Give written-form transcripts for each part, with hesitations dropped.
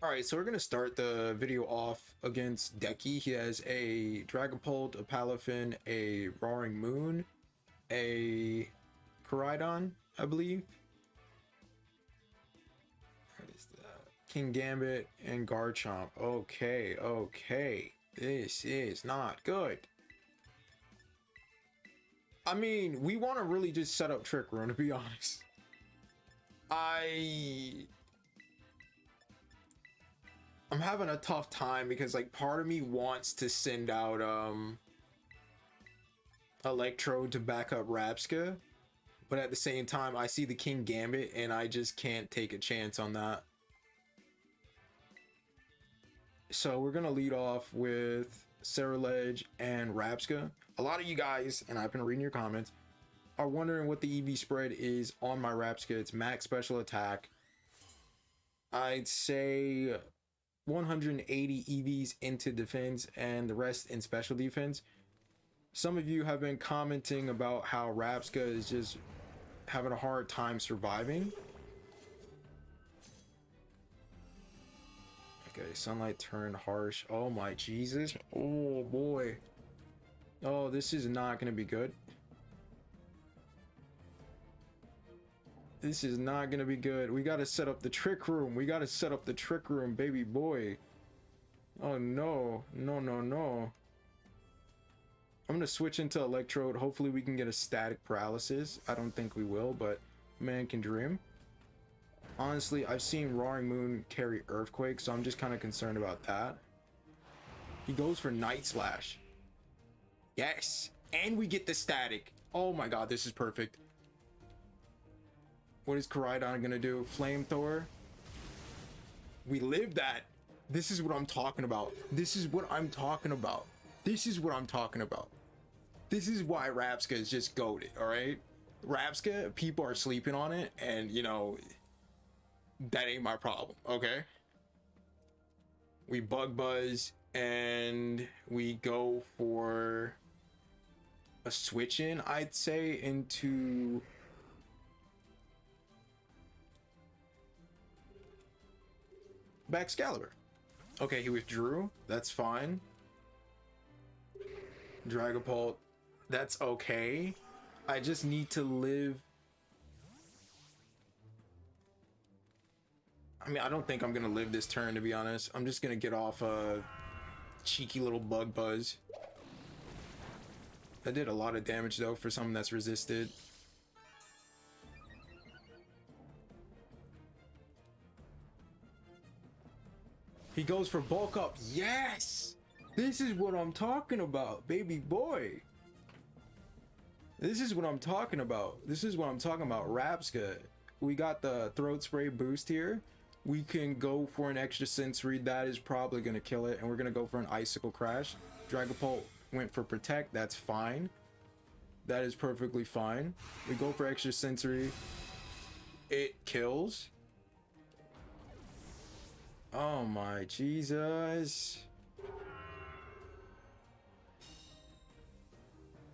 All right, so we're gonna start the video off against Deki. He has a Dragapult, a Palafin, a Roaring Moon, a Koraidon, I believe. What is that? King Gambit and Garchomp. Okay. This is not good. I mean, we want to really just set up Trick Room, to be honest. I'm having a tough time because like part of me wants to send out Electrode to back up Rabsca, but at the same time I see the King Gambit and I just can't take a chance on that. So we're gonna lead off with Ceruledge and Rabsca. A lot of you guys, and I've been reading your comments, are wondering what the EV spread is on my Rabsca. It's max special attack. I'd say 180 EVs into defense and the rest in special defense. Some of you have been commenting about how Rabsca is just having a hard time surviving. Okay, Sunlight turned harsh. Oh my Jesus. Oh boy. Oh, this is not gonna be good. This is not gonna be good. We gotta set up the Trick Room. We gotta set up the Trick Room, baby boy. Oh no. No. I'm gonna switch into Electrode. Hopefully we can get a static paralysis. I don't think we will, but man can dream. Honestly, I've seen Roaring Moon carry Earthquake, so I'm just kind of concerned about that. He goes for Night Slash. Yes, and we get the static. Oh my god, this is perfect. What is Koraidon gonna do? Flamethrower. We live that. This is what I'm talking about. This is what I'm talking about. This is what I'm talking about. This is why Rabsca is just goated, alright? Rabsca, people are sleeping on it, and you know, that ain't my problem, okay? We Bug Buzz, and we go for a switch in, I'd say, into Excalibur. Okay, he withdrew. That's fine. Dragapult. That's okay. I just need to live. I mean, I don't think I'm gonna live this turn, to be honest. I'm just gonna get off a cheeky little Bug Buzz. That did a lot of damage though for something that's resisted. He goes for bulk up. Yes! This is what I'm talking about, baby boy. This is what I'm talking about. This is what I'm talking about. Rabsca. We got the throat spray boost here. We can go for an extra sensory. That is probably going to kill it. And we're going to go for an icicle crash. Dragapult went for protect. That's fine. That is perfectly fine. We go for extra sensory. It kills. Oh my Jesus.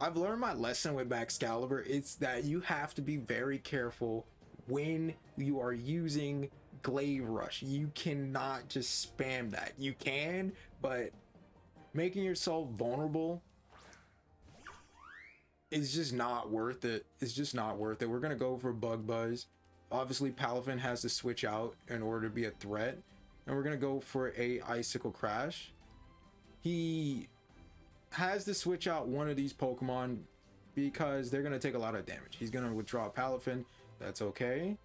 I've learned my lesson with Excalibur. It's that you have to be very careful when you are using Glaive Rush. You cannot just spam that. You can, but making yourself vulnerable is just not worth it. It's just not worth it. We're gonna go for Bug Buzz. Obviously, Palafin has to switch out in order to be a threat, and we're gonna go for a Icicle Crash. He has to switch out one of these Pokemon because they're gonna take a lot of damage. He's gonna withdraw Palafin. That's okay.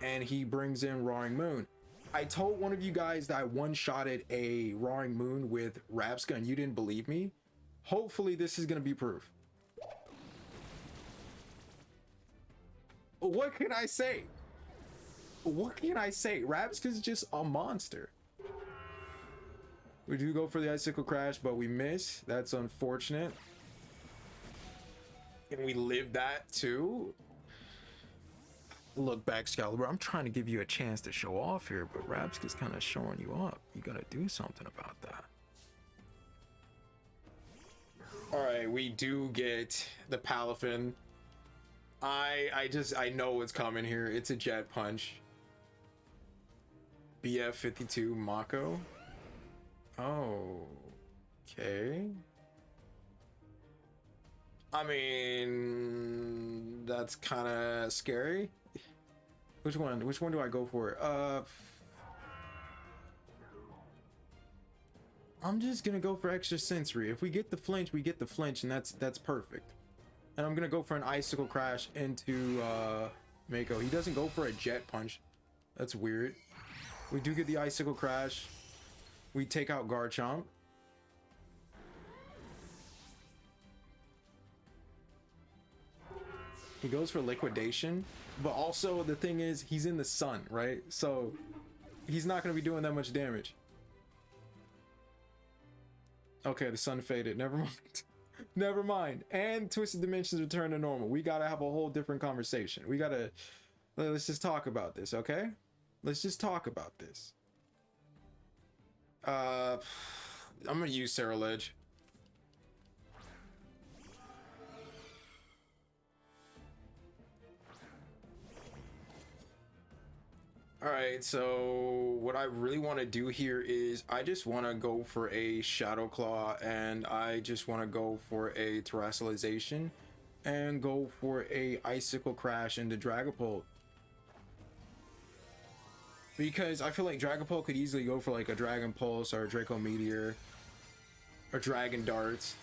And he brings in Roaring Moon. I told one of you guys that I one-shotted a Roaring Moon with Rabsca and you didn't believe me. Hopefully this is gonna be proof. What can I say? What can I say? Rabsca's just a monster. We do go for the Icicle Crash, but we miss. That's unfortunate. And we live that too. Look, Excalibur, I'm trying to give you a chance to show off here, but Rabsca's kind of showing you up. You gotta do something about that. All right, we do get the Palafin. I know what's coming here. It's a Jet Punch. BF52 Mako. Oh, okay. I mean, that's kind of scary. Which one? Which one do I go for? I'm just gonna go for extra sensory. If we get the flinch, we get the flinch, and that's perfect. And I'm gonna go for an icicle crash into Mako. He doesn't go for a jet punch. That's weird. We do get the icicle crash. We take out Garchomp. He goes for liquidation, but also the thing is he's in the sun, right? So he's not going to be doing that much damage. Okay, the sun faded. Never mind. Never mind. And Twisted Dimensions return to normal. We got to have a whole different conversation. We got to, let's just talk about this, okay? Let's just talk about this. I'm going to use Sarah Ledge. Alright, so what I really want to do here is I just want to go for a Shadow Claw, and I just want to go for a Terrestrialization and go for a Icicle Crash into Dragapult. Because I feel like Dragapult could easily go for like a Dragon Pulse or a Draco Meteor or Dragon Darts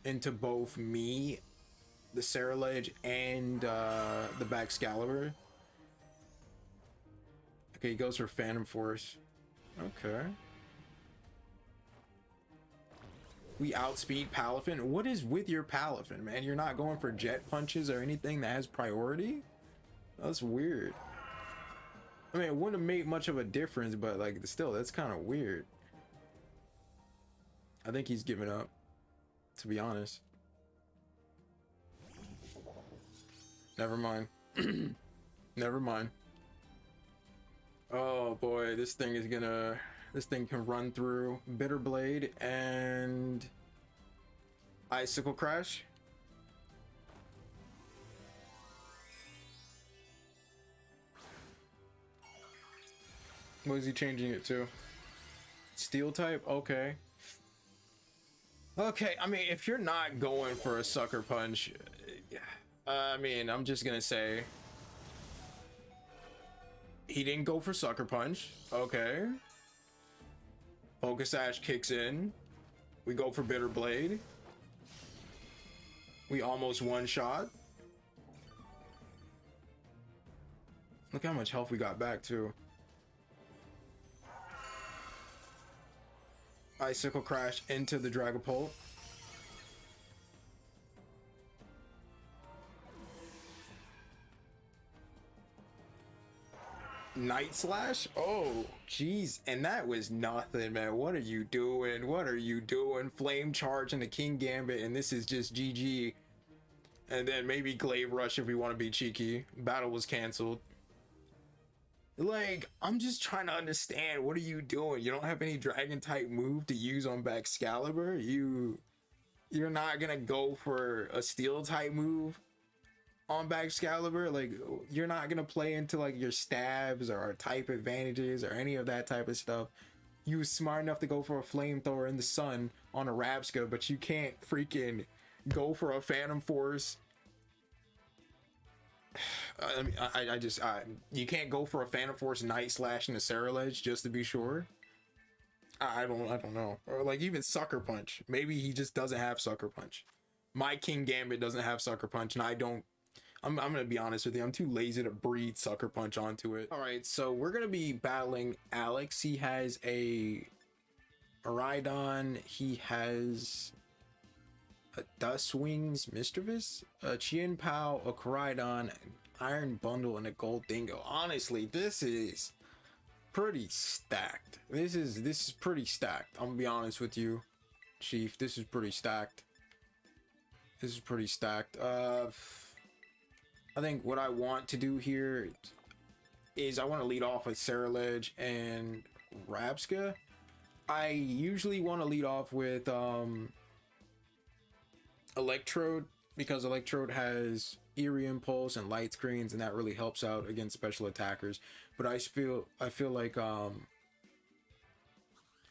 into both me, the Ceruledge, and the Baxcalibur. Okay, he goes for Phantom Force. Okay. We outspeed Palafin. What is with your Palafin, man? You're not going for jet punches or anything that has priority? That's weird. I mean, it wouldn't have made much of a difference, but like still, that's kind of weird. I think he's giving up, to be honest. Never mind. Never mind. Oh boy, this thing can run through Bitter Blade and Icicle Crash. What is he changing it to? Steel type? Okay. Okay, I mean, if you're not going for a Sucker Punch, I mean, I'm just gonna say he didn't go for Sucker Punch. Okay. Focus Sash kicks in. We go for Bitter Blade. We almost one shot. Look how much health we got back too. Icicle Crash into the Dragapult. Night Slash? Oh, jeez. And that was nothing, man. What are you doing? What are you doing? Flame Charge into King Gambit, and this is just GG. And then maybe Glaive Rush if we want to be cheeky. Battle was canceled. Like, I'm just trying to understand, what are you doing? You don't have any dragon type move to use on Baxcalibur? You're not gonna go for a steel type move on Baxcalibur? Like, you're not gonna play into like your stabs or type advantages or any of that type of stuff. You was smart enough to go for a flamethrower in the sun on a Rabsca, but you can't freaking go for a Phantom Force. I mean, I just you can't go for a Phantom Force Night Slash and a Ceruledge just to be sure. I don't know. Or like even Sucker Punch. Maybe he just doesn't have Sucker Punch. My King Gambit doesn't have Sucker Punch, and I don't. I'm gonna be honest with you. I'm too lazy to breed Sucker Punch onto it. All right, so we're gonna be battling Alex. He has a Miraidon. He has a Dustwings Mischievous, a Chien Pao, a Koraidon, Iron Bundle, and a Gold Dingo. Honestly, this is pretty stacked. This is pretty stacked. I'm gonna be honest with you, Chief. This is pretty stacked. This is pretty stacked. I think what I want to do here is I want to lead off with Ceruledge and Rabsca. I usually want to lead off with Electrode, because Electrode has Eerie Impulse and Light Screens, and that really helps out against special attackers. But I feel like I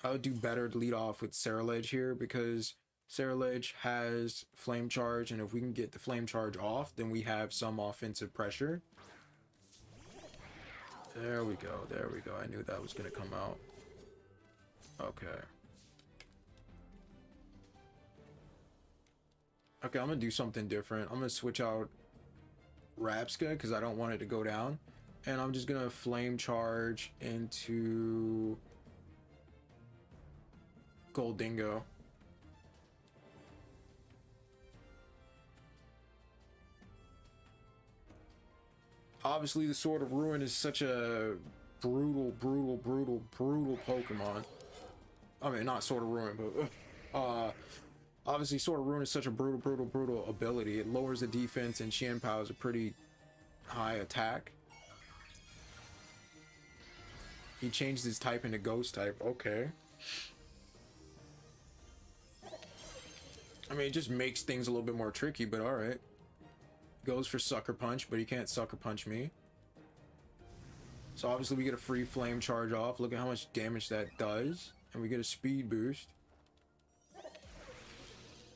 would do better to lead off with Ceruledge here because Ceruledge has Flame Charge, and if we can get the Flame Charge off, then we have some offensive pressure. There we go, there we go. I knew that was gonna come out. Okay. Okay, I'm gonna do something different. I'm gonna switch out Rabsca because I don't want it to go down. And I'm just gonna Flame Charge into Goldingo. Obviously, the Sword of Ruin is such a brutal Pokemon. I mean, not Sword of Ruin, but obviously Sword of Ruin is such a brutal ability. It lowers the defense, and Qianpao is a pretty high attack. He changed his type into Ghost type. Okay. I mean, it just makes things a little bit more tricky, but all right. Goes for Sucker Punch, but he can't Sucker Punch me. So obviously we get a free Flame Charge off. Look at how much damage that does. And we get a Speed Boost.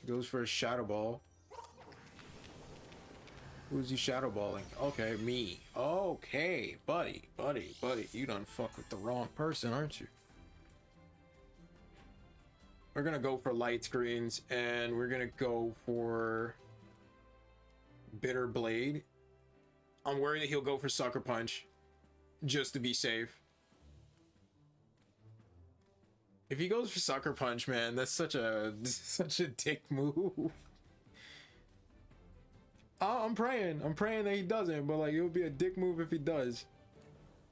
He goes for a Shadow Ball. Who's he Shadow Balling? Okay, me. Okay, buddy. You done fuck with the wrong person, aren't you? We're gonna go for Light Screens, and we're gonna go for Bitter Blade. I'm worried that he'll go for Sucker Punch just to be safe. If he goes for Sucker Punch, man, that's such a dick move. I'm praying that he doesn't, but like it would be a dick move if he does.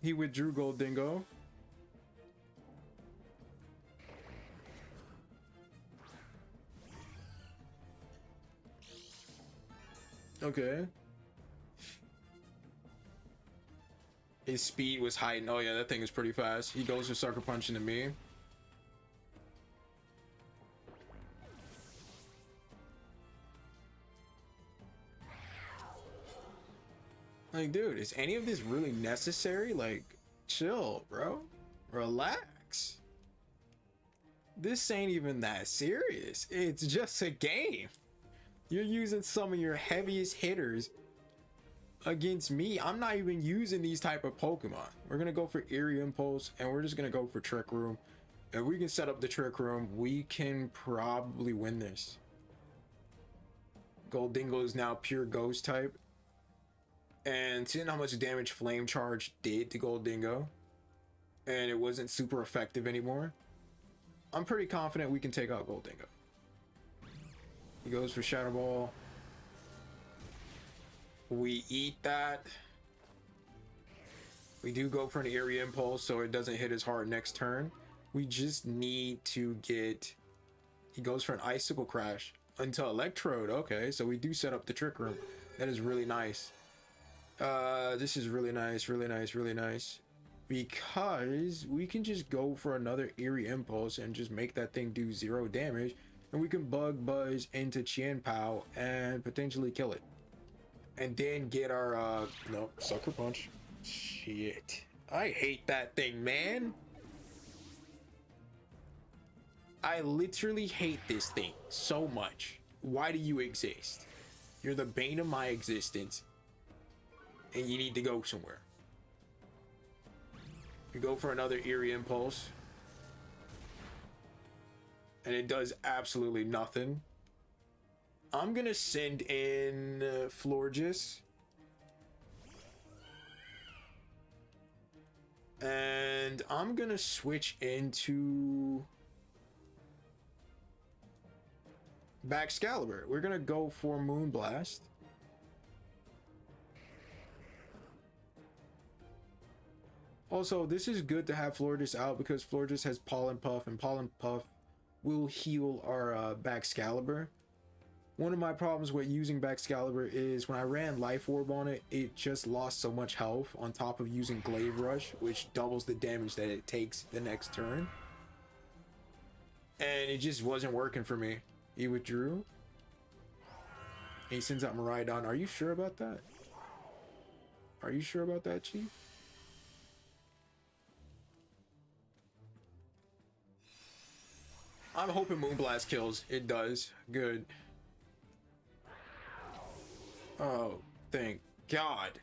He withdrew Goldingo. Okay. His speed was heightened. Oh yeah, that thing is pretty fast. He goes for Sucker Punch into me. Like, dude, is any of this really necessary? Like, chill, bro. Relax. This ain't even that serious. It's just a game. You're using some of your heaviest hitters against me. I'm not even using these type of Pokemon. We're gonna go for Eerie Impulse, and we're just gonna go for Trick Room. If we can set up the Trick Room, we can probably win this. Goldingo is now pure Ghost type. And seeing how much damage Flame Charge did to Goldingo, and it wasn't super effective anymore, I'm pretty confident we can take out Goldingo. He goes for Shadow Ball. We eat that. We do go for an Eerie Impulse so it doesn't hit as hard next turn. We just need to get... He goes for an Icicle Crash until Electrode. Okay, so we do set up the Trick Room. That is really nice. This is really nice, because we can just go for another Eerie Impulse and just make that thing do 0 damage, and we can Bug Buzz into Qianpao and potentially kill it, and then get our no, Sucker Punch. Shit, I hate that thing, man. I literally hate this thing so much. Why do you exist? You're the bane of my existence, and you need to go somewhere. You go for another Eerie Impulse, and it does absolutely nothing. I'm gonna send in Florges, and I'm gonna switch into Baxcalibur. We're gonna go for Moonblast. Also, this is good to have Florges out because Florges has Pollen Puff, and Pollen Puff will heal our Baxcalibur. One of my problems with using Baxcalibur is when I ran Life Orb on it, it just lost so much health on top of using Glaive Rush, which doubles the damage that it takes the next turn. And it just wasn't working for me. He withdrew. He sends out Miraidon. Are you sure about that? Are you sure about that, Chief? I'm hoping Moonblast kills. It does. Good. Oh, thank God.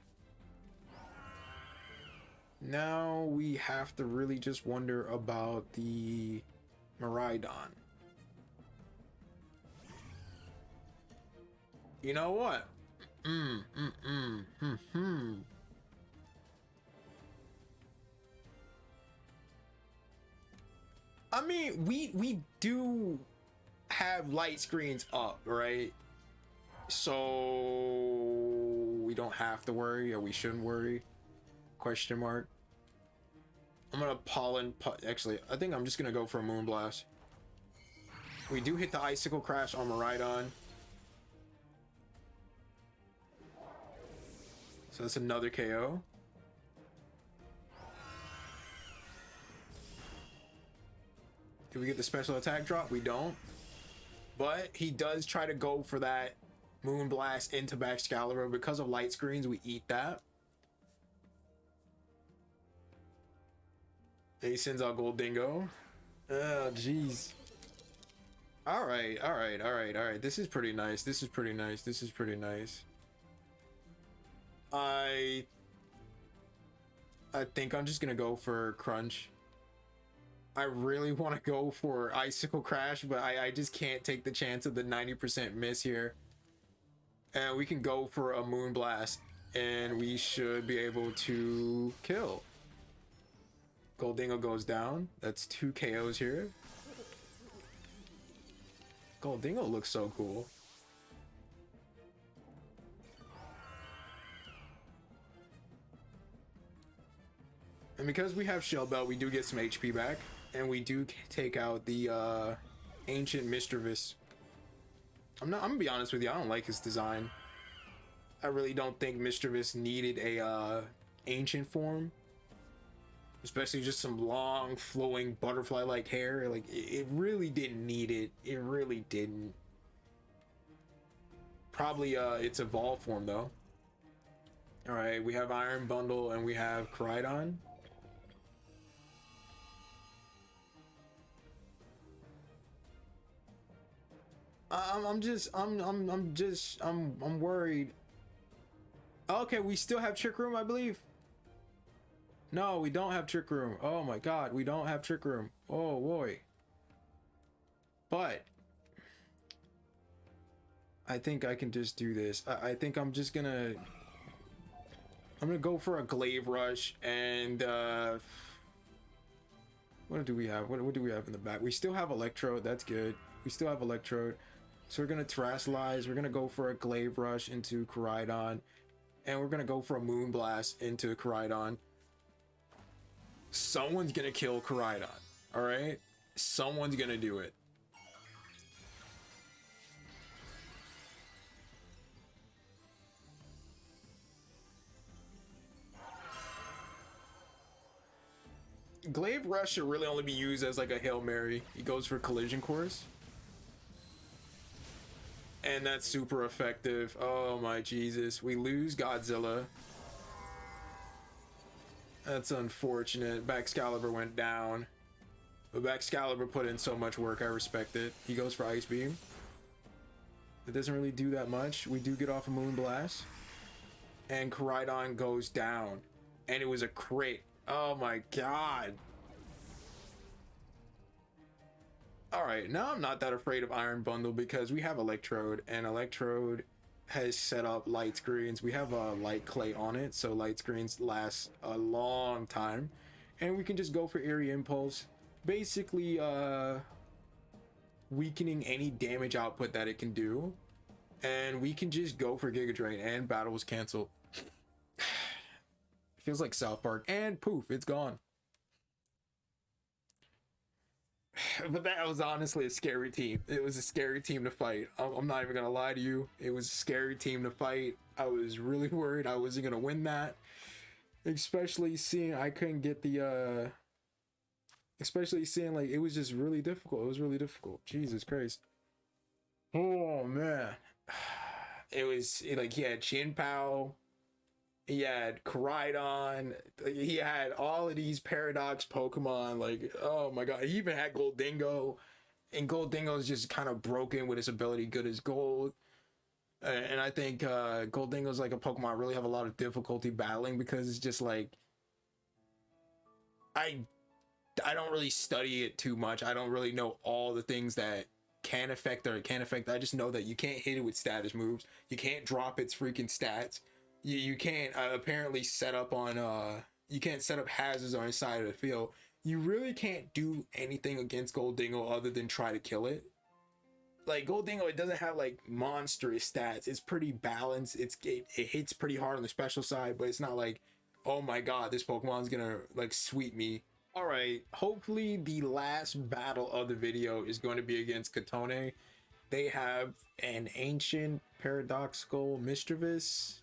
Now we have to really just wonder about the Miraidon. You know what? I mean, we do have light screens up, right? So we don't have to worry, or we shouldn't worry. Question mark. I'm gonna actually, I think I'm just gonna go for a Moonblast. We do hit the Icicle Crash on Miraidon. So that's another KO. Do we get the special attack drop? We don't. But he does try to go for that Moonblast into Excalibur. Because of light screens, we eat that. He sends out Gold Dingo. Oh, jeez. All right. This is pretty nice. This is pretty nice. I think I'm just gonna go for Crunch. I really want to go for Icicle Crash, but I just can't take the chance of the 90% miss here. And we can go for a Moonblast, and we should be able to kill. Goldingo goes down. That's 2 KOs here. Goldingo looks so cool. And because we have Shell Belt, we do get some HP back. And we do take out the Ancient Mischievous. I'm gonna be honest with you, I don't like his design. I really don't think Mischievous needed a ancient form. Especially just some long flowing butterfly like hair. Like it really didn't need it. It really didn't. Probably its evolved form though. Alright, we have Iron Bundle and we have Koraidon. I'm worried. Okay, we still have Trick Room, I believe. No, we don't have Trick Room. Oh my God, we don't have Trick Room. Oh boy. But I think I can just do this. I think I'm just gonna. I'm gonna go for a Glaive Rush and what do we have? What do we have in the back? We still have Electrode. That's good. We still have Electrode. So we're gonna Terrasilize. We're gonna go for a Glaive Rush into Koraidon, and we're gonna go for a Moonblast into Koraidon. Someone's gonna kill Koraidon. All right, someone's gonna do it. Glaive Rush should really only be used as like a Hail Mary. He goes for Collision Course. And that's super effective. Oh my Jesus. We lose Godzilla. That's unfortunate. Excalibur went down. But Excalibur put in so much work. I respect it. He goes for Ice Beam. It doesn't really do that much. We do get off a Moonblast. And Koraidon goes down. And it was a crit. Oh my God. Alright, now I'm not that afraid of Iron Bundle because we have Electrode, and Electrode has set up light screens. We have a light clay on it, so light screens last a long time. And we can just go for Eerie Impulse, basically weakening any damage output that it can do. And we can just go for Giga Drain, and battle was canceled. It feels like South Park, and poof, it's gone. But that was honestly a scary team. It was a scary team to fight. I'm not even gonna lie to you. It was a scary team to fight. I was really worried I wasn't gonna win that. Especially seeing I couldn't get the especially seeing like it was just really difficult. It was really difficult. Jesus Christ. Oh man. It was like he had Chin Pao. He had Koraidon. He had all of these Paradox Pokemon. Like, oh my God. He even had Goldingo. And Gold Dingo is just kind of broken with its ability good as gold. And I think Gold Dingo is like a Pokemon I really have a lot of difficulty battling because it's just like I don't really study it too much. I don't really know all the things that can affect or it can't affect. I just know that you can't hit it with status moves. You can't drop its freaking stats. You can't apparently set up on you can't set up hazards on the side of the field. You really can't do anything against Gold Dingo other than try to kill it. Like Gold Dingo, it doesn't have like monstrous stats. It's pretty balanced. It hits pretty hard on the special side, but it's not like, oh my god, this Pokemon's gonna like sweep me. All right, hopefully the last battle of the video is going to be against Katone. They have an ancient paradoxical mischievous,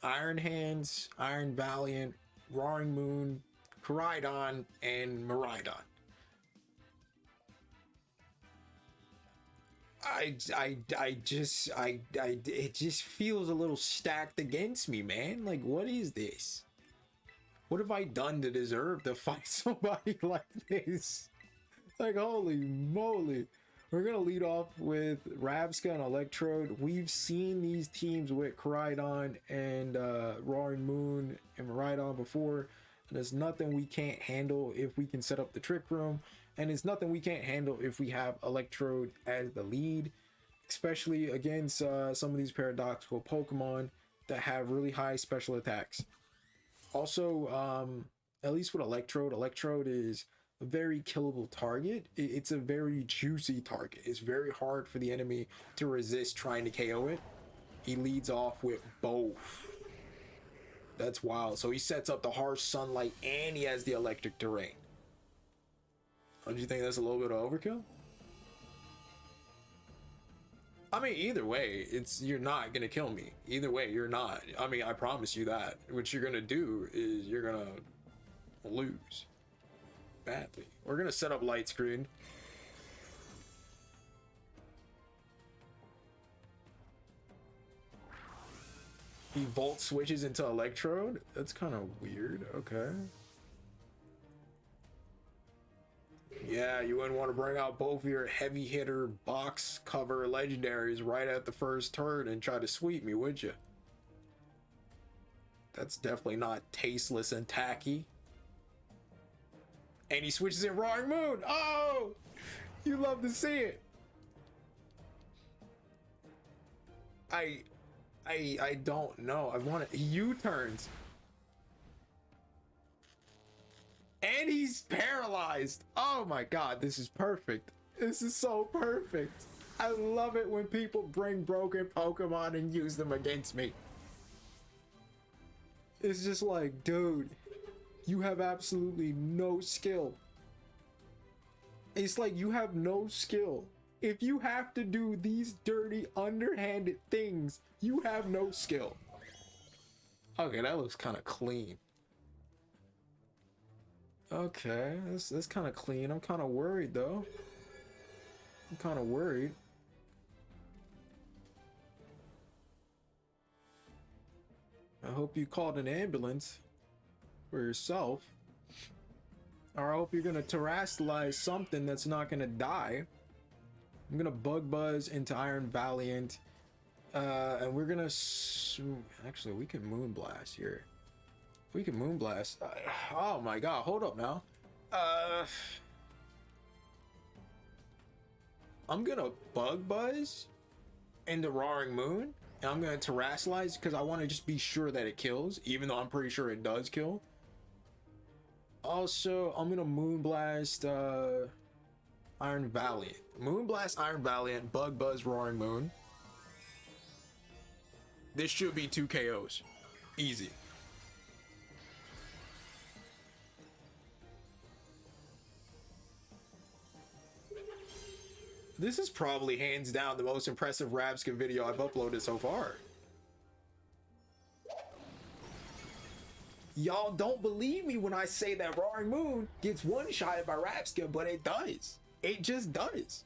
Iron Hands, Iron Valiant, Roaring Moon, Koraidon, and Miraidon. It just feels a little stacked against me, man. Like, what is this? What have I done to deserve to fight somebody like this? Like, holy moly. We're gonna lead off with Rabsca and Electrode. We've seen these teams with Koraidon and Roaring Moon and Miraidon before. And there's nothing we can't handle if we can set up the Trick Room. And it's nothing we can't handle if we have Electrode as the lead. Especially against some of these paradoxical Pokemon that have really high special attacks. Also, at least with Electrode is a very killable target. It's a very juicy target. It's very hard for the enemy to resist trying to KO it. He leads off with both. That's wild. So he sets up the harsh sunlight and he has the electric terrain. Don't you think that's a little bit of overkill? I mean, either way, you're not gonna kill me. Either way, you're not. I mean, I promise you that. What you're gonna do is you're gonna lose badly. We're gonna set up light screen. He volt switches into Electrode. That's kind of weird. Okay. Yeah, you wouldn't want to bring out both of your heavy hitter box cover legendaries right at the first turn and try to sweep me, would you? That's definitely not tasteless and tacky. And he switches in Roaring Moon. Oh, you love to see it. I don't know. I want to U-turns. And he's paralyzed. Oh my god, this is perfect. This is so perfect. I love it when people bring broken Pokemon and use them against me. It's just like, dude, you have absolutely no skill. It's like you have no skill. If you have to do these dirty, underhanded things, you have no skill. Okay, that looks kind of clean. Okay, that's kind of clean. I'm kind of worried though. I'm kind of worried. I hope you called an ambulance for yourself. Or I hope you're gonna terrestrialize something that's not gonna die. I'm gonna Bug Buzz into Iron Valiant. And we're gonna... Actually, we can Moonblast here. We can Moonblast. Oh my god, hold up now. I'm gonna Bug Buzz into Roaring Moon. And I'm gonna Terrasilize because I want to just be sure that it kills, even though I'm pretty sure it does kill. Also, I'm gonna Moonblast Iron Valiant. Moonblast Iron Valiant, Bug Buzz Roaring Moon. This should be 2 KOs. Easy. This is probably hands down the most impressive Rabsca video I've uploaded so far. Y'all don't believe me when I say that Roaring Moon gets one-shotted by Rabsca, but it does. It just does.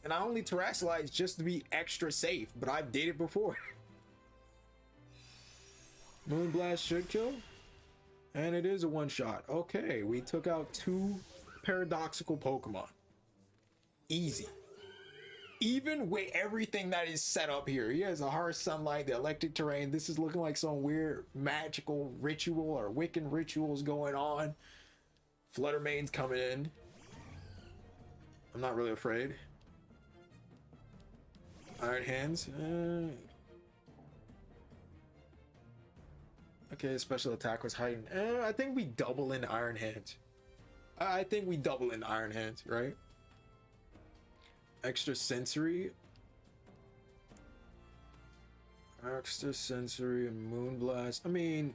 And I only Terrasilize just to be extra safe, but I've did it before. Moonblast should kill. And it is a one-shot. Okay, we took out 2 paradoxical Pokemon. Easy. Even with everything that is set up here. He has a harsh sunlight, the electric terrain. This is looking like some weird magical ritual or Wiccan rituals going on. Flutter Mane's coming in. I'm not really afraid. Iron Hands. Okay, special attack was heightened. I think we double in Iron Hands. I think we double in Iron Hands, right? Extra sensory. Extra sensory and Moonblast. I mean,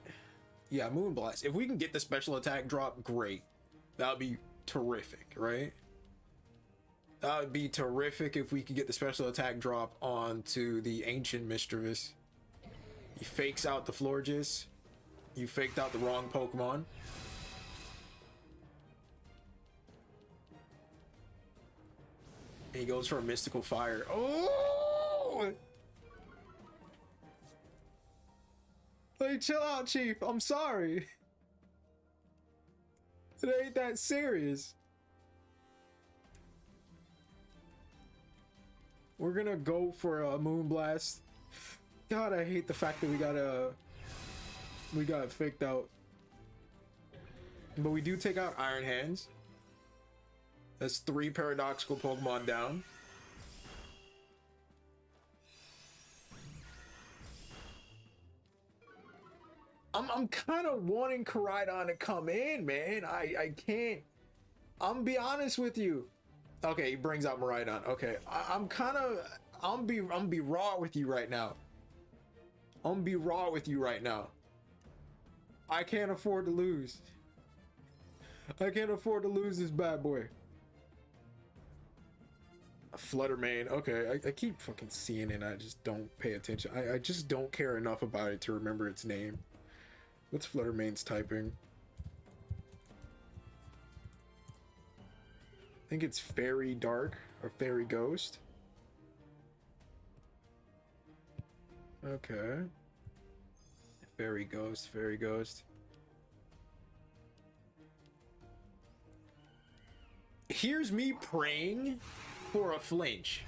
yeah, Moonblast. If we can get the special attack drop, great. That would be terrific, right? That would be terrific if we could get the special attack drop onto the Ancient Mischievous. He fakes out the Florges. You faked out the wrong Pokemon. And he goes for a Mystical Fire. Oh! Like, chill out, Chief. I'm sorry. It ain't that serious. We're gonna go for a Moonblast. God, I hate the fact that we got it faked out. But we do take out Iron Hands. That's 3 paradoxical Pokemon down. I'm kind of wanting Koraidon to come in, man. I can't. I'm be honest with you. Okay, he brings out Miraidon. Okay, I'm be raw with you right now. I'm be raw with you right now. I can't afford to lose. I can't afford to lose this bad boy. Flutter Mane. Okay, I keep fucking seeing it. I just don't pay attention. I just don't care enough about it to remember its name. What's Flutter Mane's typing? I think it's Fairy Dark or Fairy Ghost. Okay. Fairy Ghost, Fairy Ghost. Here's me praying for a flinch.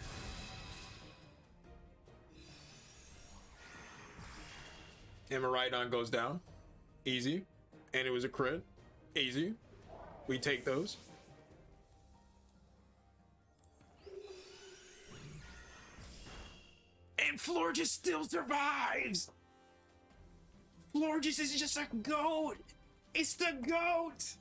And Miraidon goes down. Easy. And it was a crit. Easy. We take those. And Florges still survives! Florges is just a goat! It's the goat!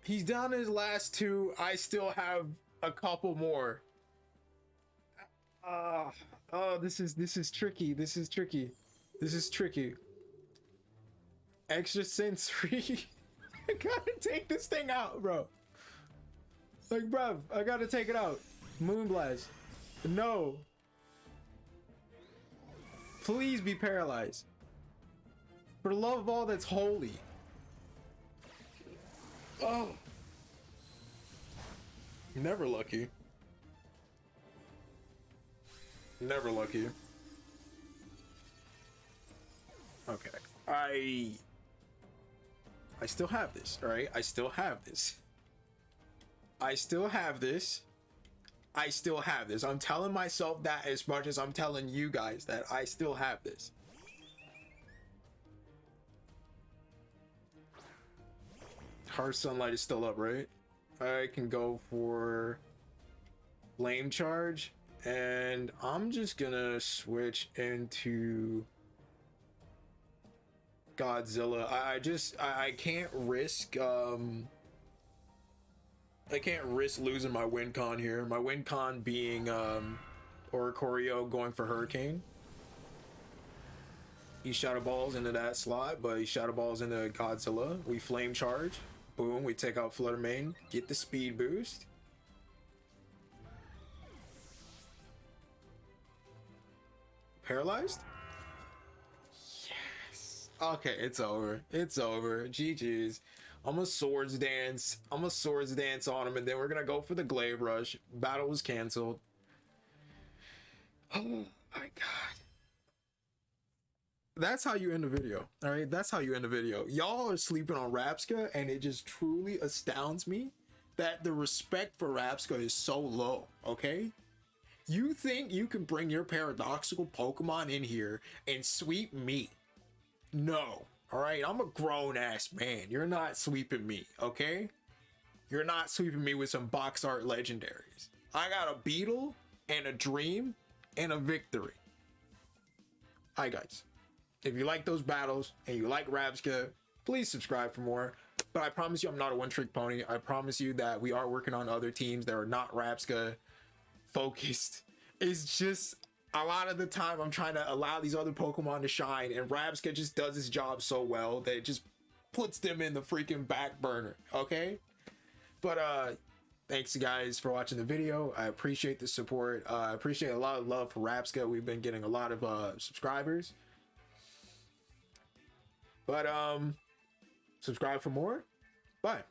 He's down to his last 2. I still have a couple more. Oh, this is tricky. This is tricky. This is tricky. Extra sensory. I gotta take this thing out, bro. Like, bruv, I gotta take it out. Moonblast. No. Please be paralyzed. For the love of all that's holy. Oh. Never lucky. Never lucky. Okay. I still have this, alright? I still have this. I still have this. I still have this. I'm telling myself that as much as I'm telling you guys that I still have this. Harsh Sunlight is still up, right? I can go for Flame Charge, and I'm just gonna switch into Godzilla. I can't risk I can't risk losing my win con here. My win con being Oricorio going for Hurricane. He Shadow Balls into that slot, but he Shadow Balls into Godzilla. We Flame Charge. Boom, we take out Flutter Mane. Get the speed boost. Paralyzed? Yes. Okay, it's over. It's over. GG's. I'm a Swords Dance. I'm a Swords Dance on him, and then we're gonna go for the Glaive Rush. Battle was canceled. Oh my god. that's how you end a video. All right, that's how you end a video. Y'all are sleeping on Rabsca, and it just truly astounds me that the respect for Rabsca is so low. Okay, you think you can bring your paradoxical Pokemon in here and sweep me? No. All right, I'm a grown ass man. You're not sweeping me. Okay, you're not sweeping me with some box art legendaries. I got a Beetle and a Dream and a Victory. Hi guys, if you like those battles and you like Rabsca, please subscribe for more. But I promise you I'm not a one-trick pony. I promise you that we are working on other teams that are not Rabsca focused. It's just a lot of the time I'm trying to allow these other Pokemon to shine, and Rabsca just does his job so well that it just puts them in the freaking back burner. Okay, but thanks guys for watching the video. I appreciate the support. I appreciate a lot of love for Rabsca. We've been getting a lot of subscribers, but subscribe for more. Bye.